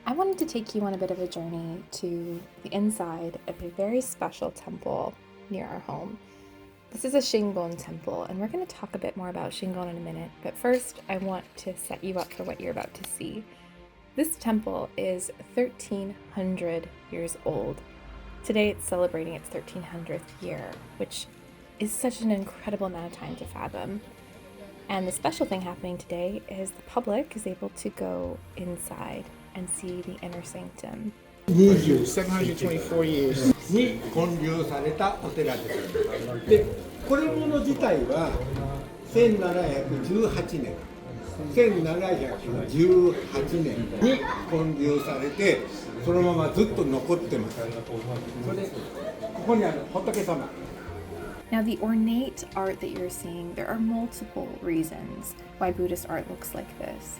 I wanted to take you on a bit of a journey to the inside of a very special temple near our home. This is a Shingon temple, and we're going to talk a bit more about Shingon in a minute, but first I want to set you up for what you're about to see. This temple is 1,300 years old. Today it's celebrating its 1,300th year, which is such an incredible amount of time to fathom. And the special thing happening today is the public is able to go inside and see the inner sanctum. 724 years. に建立されたお寺です。で、これもの自体は1718年、1718年に建立されて、そのままずっと残ってます。それで、ここにある仏様。Now, the ornate art that you're seeing, there are multiple reasons why Buddhist art looks like this.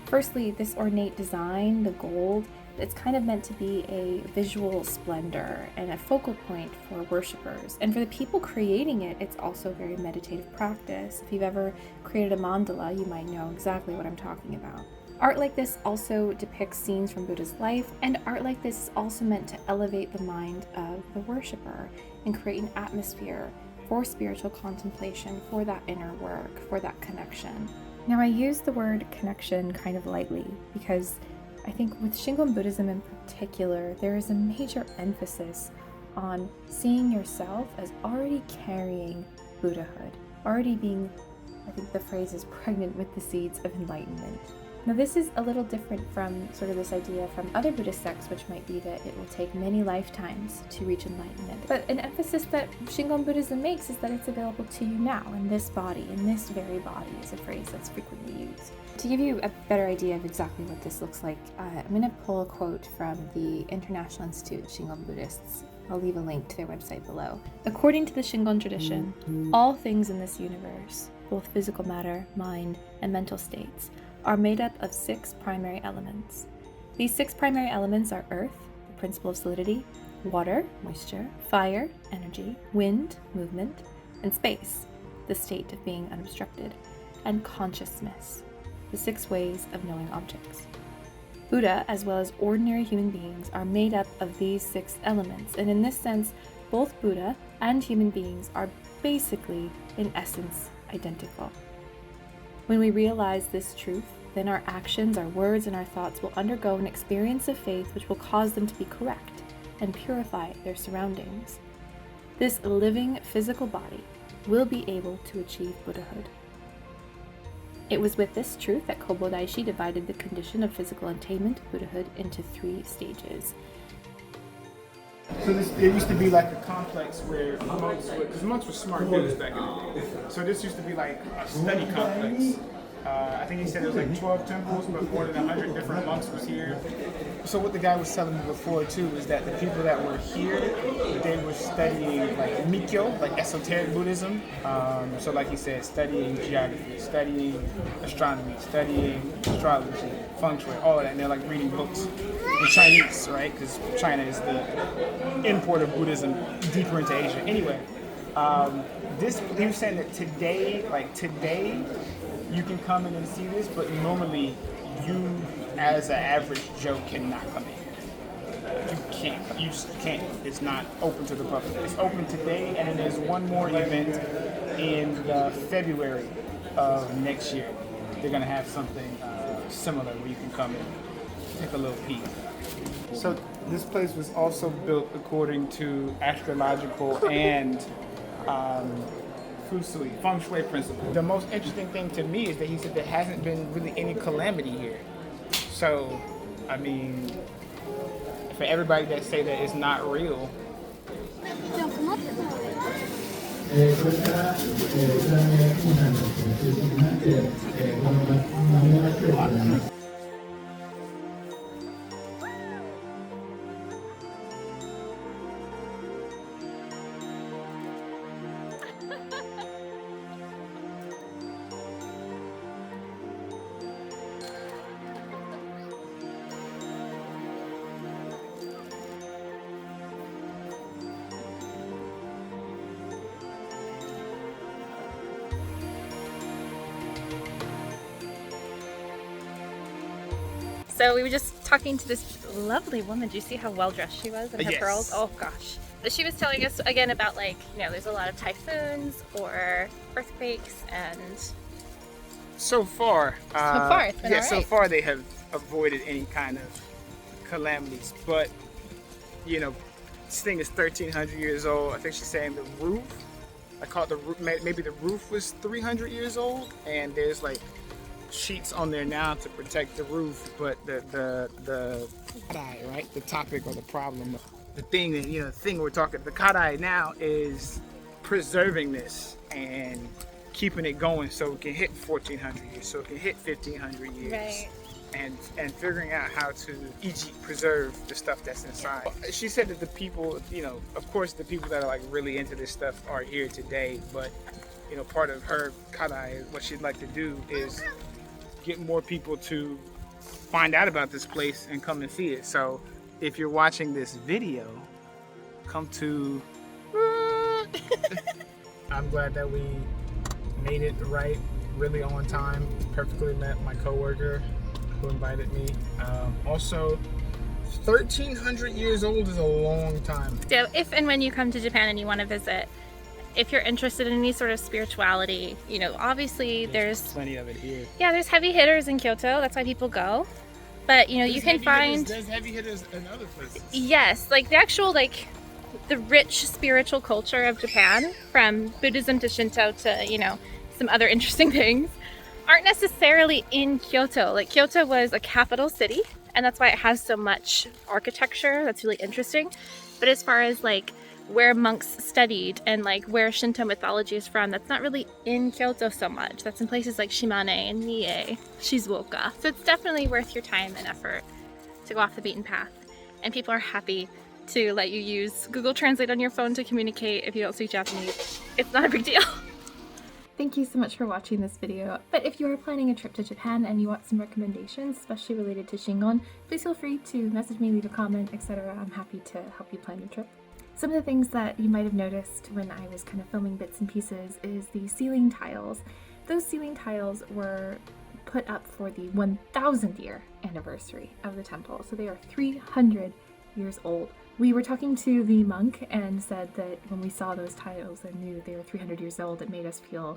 Firstly, this ornate design, the gold, it's kind of meant to be a visual splendor and a focal point for worshipers. And for the people creating it, it's also a very meditative practice. If you've ever created a mandala, you might know exactly what I'm talking about. Art like this also depicts scenes from Buddha's life, and art like this is also meant to elevate the mind of the worshiper and create an atmosphere for spiritual contemplation, for that inner work, for that connection. Now, I use the word connection kind of lightly because I think with Shingon Buddhism in particular, there is a major emphasis on seeing yourself as already carrying Buddhahood, already being, I think the phrase is pregnant with the seeds of enlightenment. Now, this is a little different from sort of this idea from other Buddhist sects, which might be that it will take many lifetimes to reach enlightenment. But an emphasis that Shingon Buddhism makes is that it's available to you now, in this body, in this very body is a phrase that's frequently used. To give you a better idea of exactly what this looks like, I'm going to pull a quote from the International Institute of Shingon Buddhists. I'll leave a link to their website below. According to the Shingon tradition, all things in this universe, both physical matter, mind, and mental states, are made up of 6 primary elements. These 6 primary elements are earth, the principle of solidity, water, moisture, fire, energy, wind, movement, and space, the state of being unobstructed, and consciousness, the 6 ways of knowing objects. Buddha, as well as ordinary human beings, are made up of these 6 elements, and in this sense, both Buddha and human beings are basically, in essence, identical. When we realize this truth, then our actions, our words, and our thoughts will undergo an experience of faith which will cause them to be correct and purify their surroundings. This living physical body will be able to achieve Buddhahood. It was with this truth that Kobo Daishi divided the condition of physical attainment of Buddhahood into 3 stages. So it used to be like a complex where because monks were smart dudes back in the day. So this used to be like a study complex. I think he said there was like 12 temples, but more than 100 different monks was here. So what the guy was telling me before too is that the people that were here, they were studying like Mikyo, like esoteric Buddhism. So like he said, studying geography, studying astronomy, studying astrology, feng shui, all of that. And they're like reading books in Chinese, right? Because China is the import of Buddhism deeper into Asia. Anyway, he was saying that today, you can come in and see this, but normally you, as an average Joe, cannot come in. You just can't. It's not open to the public. It's open today, and then there's one more event in February of next year. They're gonna have something similar where you can come in, take a little peek. So this place was also built according to astrological and feng shui principle. The most interesting thing to me is that he said there hasn't been really any calamity here. So, I mean, for everybody that say that it's not real. So we just talking to this lovely woman. Do you see how well dressed she was and her Yes. pearls? Oh gosh. She was telling us again about, like, you know, there's a lot of typhoons or earthquakes, and So far, it's been so alright. far they have avoided any kind of calamities. But you know, this thing is 1,300 years old. I think she's saying the roof. I call it the roof. Maybe the roof was 300 years old, and there's like sheets on there now to protect the roof. But the kadai, right? The topic or the problem, the thing that the thing we're talking. The kadai now is preserving this and keeping it going so it can hit 1,400 years, so it can hit 1,500 years. Right. And figuring out how to preserve the stuff that's inside. She said that the people, of course the people that are like really into this stuff are here today, but part of her kadai, what she'd like to do is get more people to find out about this place and come and see it. So if you're watching this video, come to I'm glad that we made it right, really on time, perfectly met my coworker who invited me. Also, 1,300 years old is a long time. So if and when you come to Japan and you want to visit, if you're interested in any sort of spirituality, obviously there's plenty of it here. Yeah, there's heavy hitters in Kyoto. That's why people go. But you can find There's heavy hitters in other places. Yes, like the actual the rich spiritual culture of Japan, from Buddhism to Shinto to some other interesting things, aren't necessarily in Kyoto. Like, Kyoto was a capital city, and that's why it has so much architecture that's really interesting. But as far as where monks studied and where Shinto mythology is from, that's not really in Kyoto so much. That's in places like Shimane and Mie, Shizuoka. So it's definitely worth your time and effort to go off the beaten path. And people are happy to let you use Google Translate on your phone to communicate if you don't speak Japanese. It's not a big deal. Thank you so much for watching this video. But if you are planning a trip to Japan and you want some recommendations, especially related to Shingon, please feel free to message me, leave a comment, etc. I'm happy to help you plan your trip. Some of the things that you might have noticed when I was kind of filming bits and pieces is the ceiling tiles. Those ceiling tiles were put up for the 1,000th year anniversary of the temple, so they are 300 years old. We were talking to the monk and said that when we saw those tiles and knew they were 300 years old, it made us feel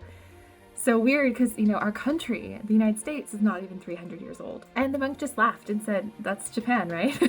so weird because, our country, the United States, is not even 300 years old. And the monk just laughed and said, that's Japan, right?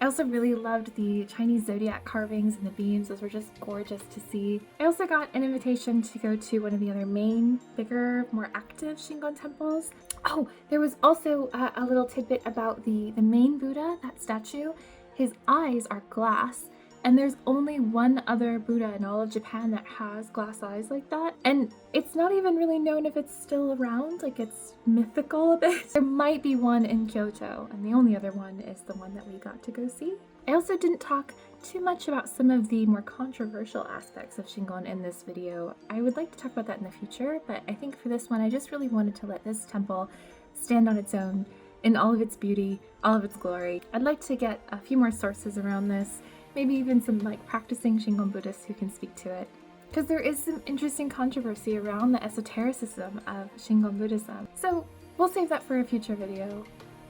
I also really loved the Chinese zodiac carvings and the beams. Those were just gorgeous to see. I also got an invitation to go to one of the other main, bigger, more active Shingon temples. Oh, there was also a little tidbit about the main Buddha, that statue. His eyes are glass, and there's only one other Buddha in all of Japan that has glass eyes like that. And it's not even really known if it's still around, it's mythical a bit. There might be one in Kyoto, and the only other one is the one that we got to go see. I also didn't talk too much about some of the more controversial aspects of Shingon in this video. I would like to talk about that in the future, but I think for this one, I just really wanted to let this temple stand on its own in all of its beauty, all of its glory. I'd like to get a few more sources around this, maybe even some practicing Shingon Buddhists who can speak to it. Because there is some interesting controversy around the esotericism of Shingon Buddhism. So we'll save that for a future video.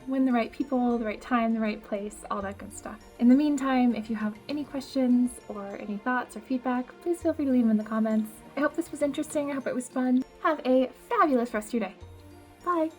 When the right people, the right time, the right place, all that good stuff. In the meantime, if you have any questions or any thoughts or feedback, please feel free to leave them in the comments. I hope this was interesting, I hope it was fun. Have a fabulous rest of your day. Bye!